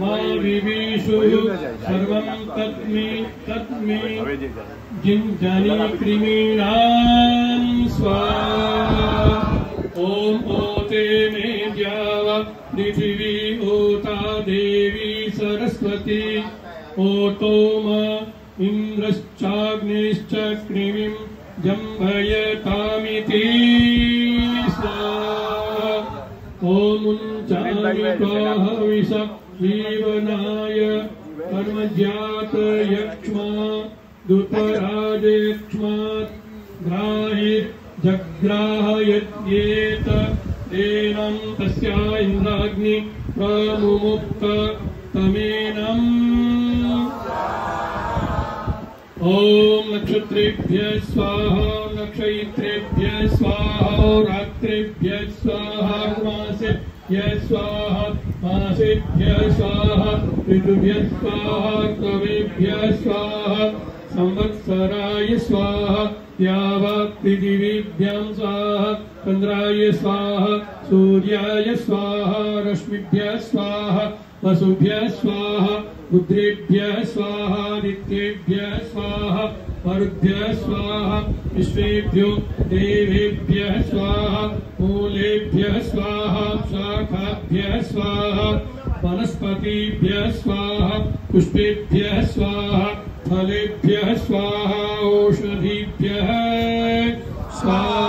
मा विविशु सर्वं तत्मे जिञ्जनि कृमीणां स्वाहा। ओम ओते मे द्यावा पृथिवी ओता देवी सरस्वती ओतो मा इंद्रश्चाग्निश्च कृमिं जम्भयतामिति स्वाहा। ओम उञ्चामिकाहविष जीवनाय कर्मज्ञात यक्ष्मा दुतराजयक्ष्मात् ग्राहि जग्राहयत्येत तेनं तस्या इन्द्राग्नि प्रमुमुक्त तमेनम्। ओम नक्षत्रेभ्यः स्वाहा नक्षत्रेभ्यः स्वाहा रात्रेभ्यः स्वाहा मासेभ्यः स्वाहा मासेभ्यः स्वाहा ऋतुभ्यः स्वाहा कवेभ्यः स्वाहा संवत्सराय स्वाहा द्यावा पृथिवीभ्यां स्वाहा चन्द्राय स्वाहा सूर्याय स्वाहा रश्मिभ्यः स्वाहा वसुभ्यः स्वाहा रुद्रेभ्यः स्वाहा नित्येभ्यः स्वाहा मरुद्भ्यः स्वाहा विश्वेभ्यो देवेभ्यः स्वाहा मूलेभ्यः स्वाहा शाखाभ्यः स्वाहा वनस्पतिभ्यः स्वाहा पुष्पेभ्यः स्वाहा फलेभ्यः स्वाहा औषधीभ्यः स्वाहा।